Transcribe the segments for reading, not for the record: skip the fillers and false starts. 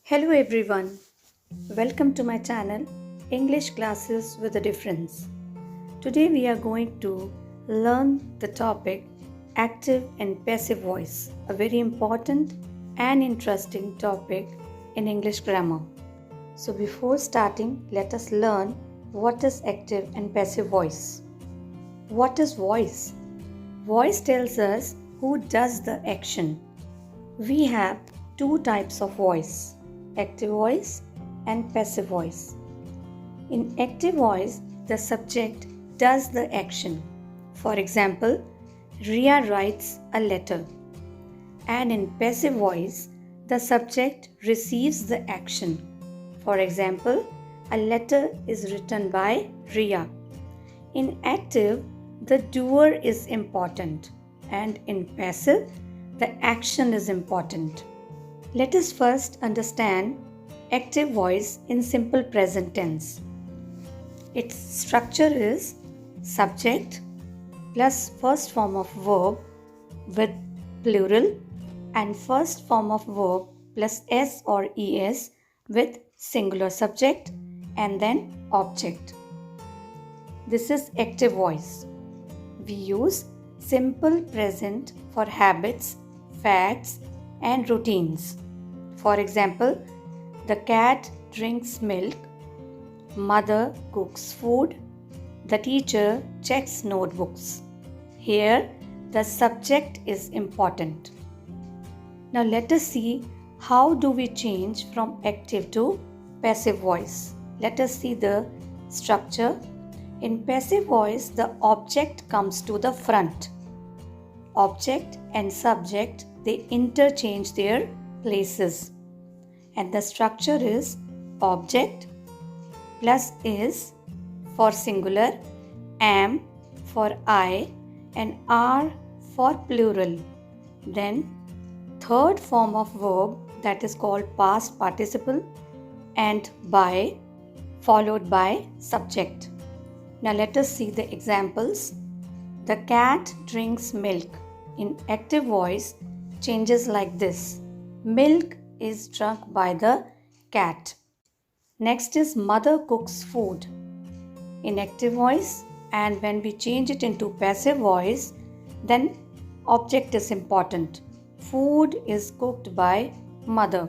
Hello everyone, welcome to my channel English Classes with a Difference. Today we are going to learn the topic active and passive voice, a very important and interesting topic in English grammar. So before starting, let us learn what is active and passive voice. What is voice? Voice tells us who does the action. We have two types of voice, active voice and passive voice. In active voice, the subject does the action. For example, Ria writes a letter. And in passive voice, the subject receives the action. For example, a letter is written by Ria. In active, the doer is important, and in passive, the action is important. Let us first understand active voice in simple present tense. Its structure is subject plus first form of verb with plural and first form of verb plus s or es with singular subject and then object. This is active voice. We use simple present for habits, facts, and routines. For example, the cat drinks milk, mother cooks food, the teacher checks notebooks. Here, the subject is important. Now let us see how do we change from active to passive voice. Let us see the structure. In passive voice, the object comes to the front. Object and subject, they interchange their places. And the structure is object plus is for singular, am for I, and are for plural. Then third form of verb, that is called past participle, and by followed by subject. Now let us see the examples. The cat drinks milk. In active voice, changes like this. Milk is drunk by the cat. Next is mother cooks food. In active voice, and when we change it into passive voice, then object is important. Food is cooked by mother.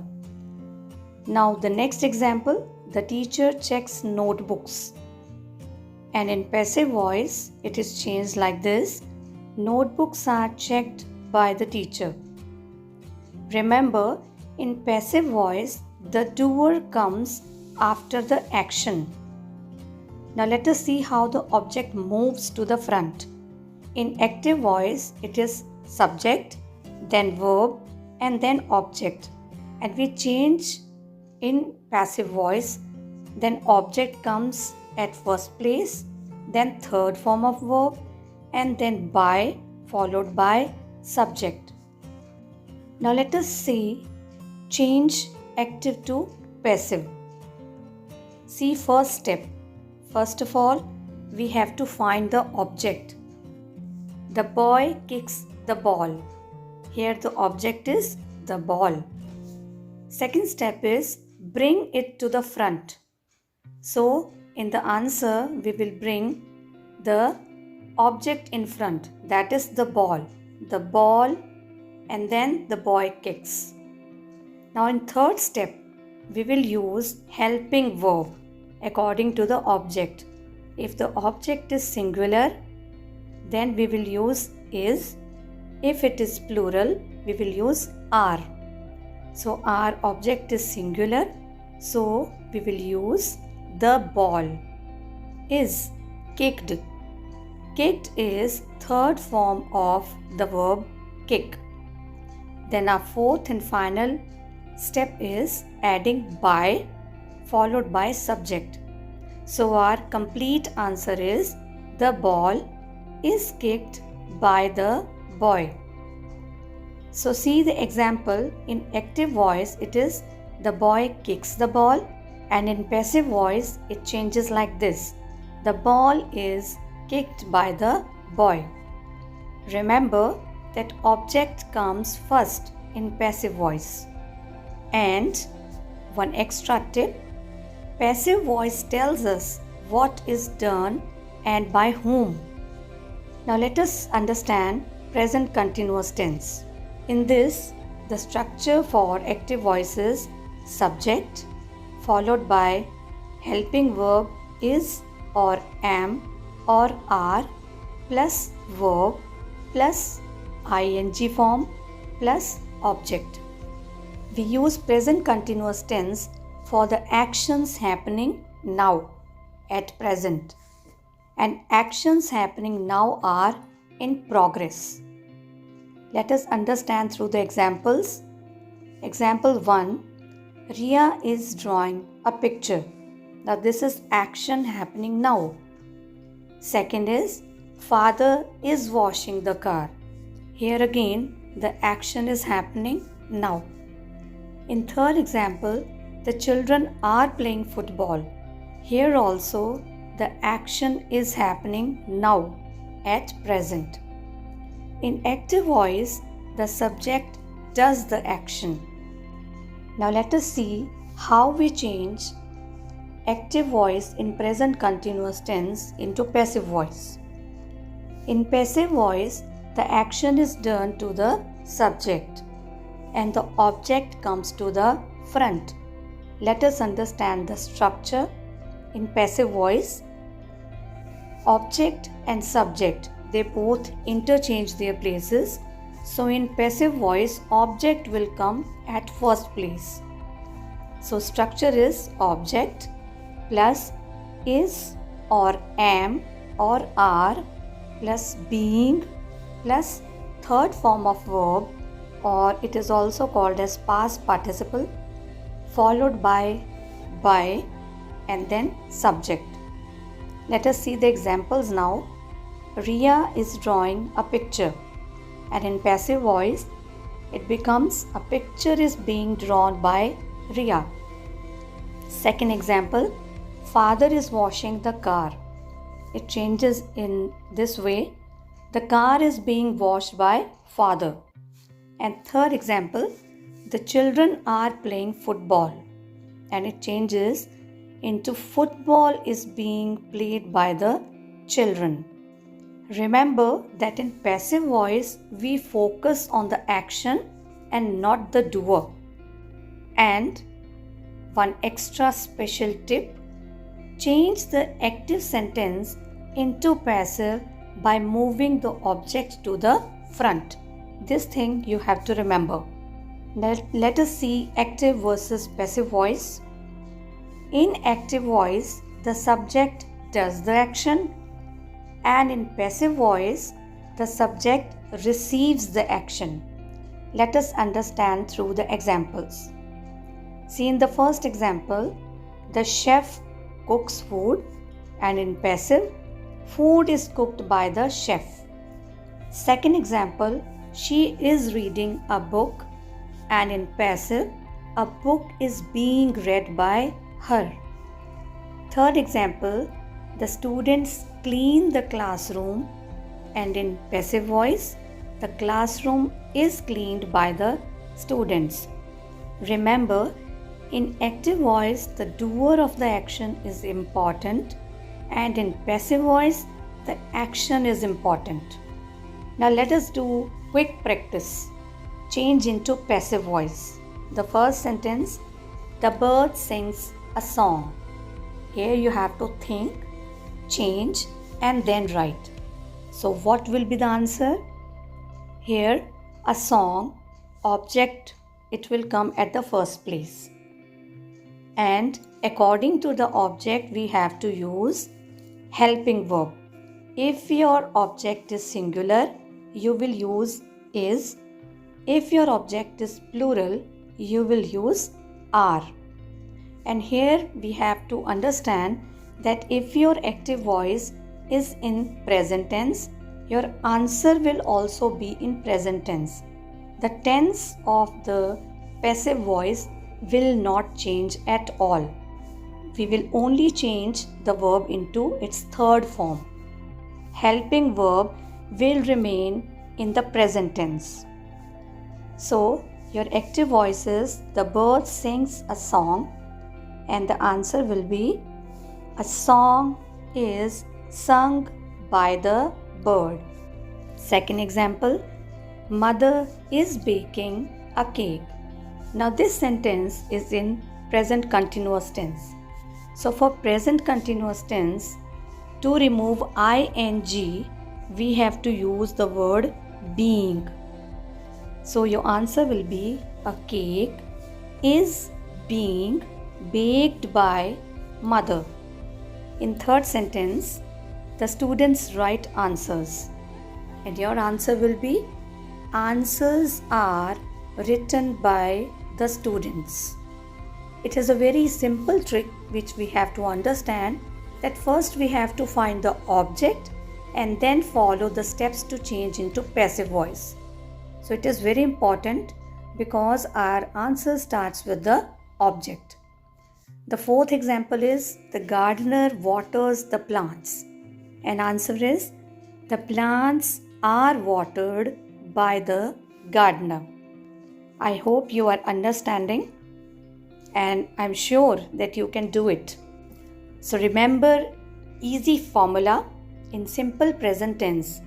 Now the next example, the teacher checks notebooks. And in passive voice, it is changed like this. Notebooks are checked by the teacher. Remember, in passive voice, the doer comes after the action. Now let us see how the object moves to the front. In active voice, it is subject, then verb, and then object. And we change in passive voice, then object comes at first place, then third form of verb, and then by followed by subject. Now let us see change active to passive. See first step. First of all, we have to find the object. The boy kicks the ball. Here the object is the ball. Second step is bring it to the front. So in the answer, we will bring the object in front, that is the ball. The ball, and then the boy kicks. Now in third step, we will use helping verb according to the object. If the object is singular, then we will use is. If it is plural, we will use are. So our object is singular, so we will use the ball. Is kicked. Kicked is third form of the verb kick. Then our fourth and final step is adding by followed by subject. So our complete answer is the ball is kicked by the boy. So see the example. In active voice, it is the boy kicks the ball, and in passive voice, it changes like this. The ball is kicked by the boy. Remember that object comes first in passive voice and one extra tip. Passive voice tells us what is done and by whom. Now let us understand present continuous tense. In this, the structure for active voice is subject followed by helping verb is or am or are plus verb plus ing form plus object. We use present continuous tense for the actions happening now at present, and actions happening now are in progress. Let us understand through the examples. Example 1, Ria is drawing a picture. Now this is action happening now. Second is, father is washing the car. Here again, the action is happening now. In third example, the children are playing football. Here also, the action is happening now, at present. In active voice, the subject does the action. Now let us see how we change active voice in present continuous tense into passive voice. In passive voice, the action is done to the subject and the object comes to the front. Let us understand the structure in passive voice. Object and subject, they both interchange their places. So in passive voice, object will come at first place. So structure is object plus is or am or are plus being plus third form of verb, or it is also called as past participle, followed by and then subject. Let us see the examples now. Ria is drawing a picture, and in passive voice it becomes a picture is being drawn by Ria. Second example, father is washing the car. It changes in this way. The car is being washed by father. And third example, the children are playing football, and it changes into football is being played by the children. Remember that in passive voice we focus on the action and not the doer. And one extra special tip, change the active sentence into passive by moving the object to the front. This thing you have to remember. Let us see active versus passive voice. In active voice, the subject does the action, and in passive voice, the subject receives the action. Let us understand through the examples. See, in the first example, the chef cooks food, and in passive, food is cooked by the chef. Second example, she is reading a book, and in passive, a book is being read by her. Third example, the students clean the classroom, and in passive voice, the classroom is cleaned by the students. Remember, in active voice, the doer of the action is important, and in passive voice, the action is important. Now let us do quick practice. Change into passive voice. The first sentence, the bird sings a song. Here you have to think, change, and then write. So what will be the answer? Here, a song, object, it will come at the first place. And according to the object, we have to use helping verb. If your object is singular, you will use is. If your object is plural, you will use are. And here we have to understand that if your active voice is in present tense, your answer will also be in present tense. The tense of the passive voice will not change at all. We will only change the verb into its third form. Helping verb will remain in the present tense. So, Your active voice is the bird sings a song, and the answer will be a song is sung by the bird. Second example, mother is baking a cake. Now this sentence is in present continuous tense. So for present continuous tense, to remove ing, we have to use the word being. So your answer will be a cake is being baked by mother. In third sentence, the students write answers, and your answer will be answers are written by the students. It is a very simple trick which we have to understand, that first we have to find the object and then follow the steps to change into passive voice. So it is very important because our answer starts with the object. The fourth example is the gardener waters the plants. And answer is the plants are watered by the gardener. I hope you are understanding, and I'm sure that you can do it. So remember easy formula in simple present tense.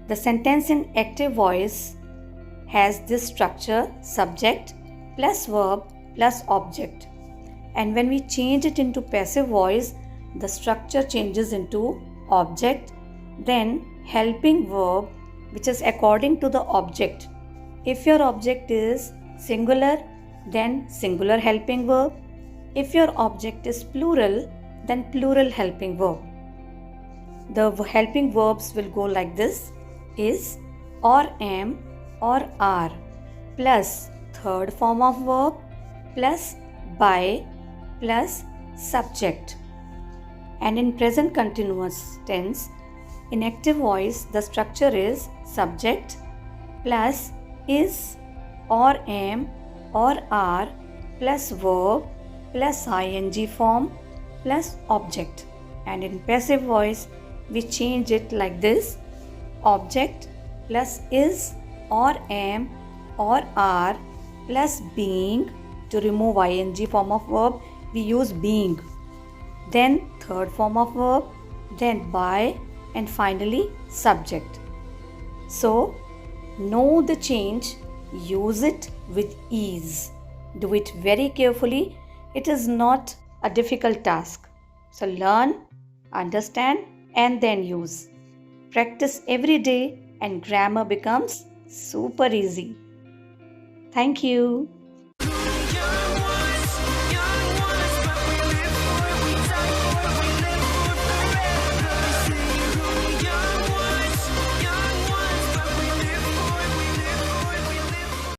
The sentence in active voice has this structure: subject plus verb plus object. And when we change it into passive voice, the structure changes into object, then helping verb, which is according to the object. If your object is singular, then singular helping verb. If your object is plural, then plural helping verb. The helping verbs will go like this: is, or am, or are, plus third form of verb, plus by, plus subject. And in present continuous tense, in active voice, the structure is subject plus is, or am, or are, plus verb plus ing form plus object. And in passive voice, we change it like this: object plus is, or am, or are, plus being. To remove ing form of verb, we use being. Then third form of verb, then by, and finally subject. So know the change, use it with ease. Do it very carefully. It is not a difficult task. So learn, understand, and then use. Practice every day and grammar becomes super easy. Thank you.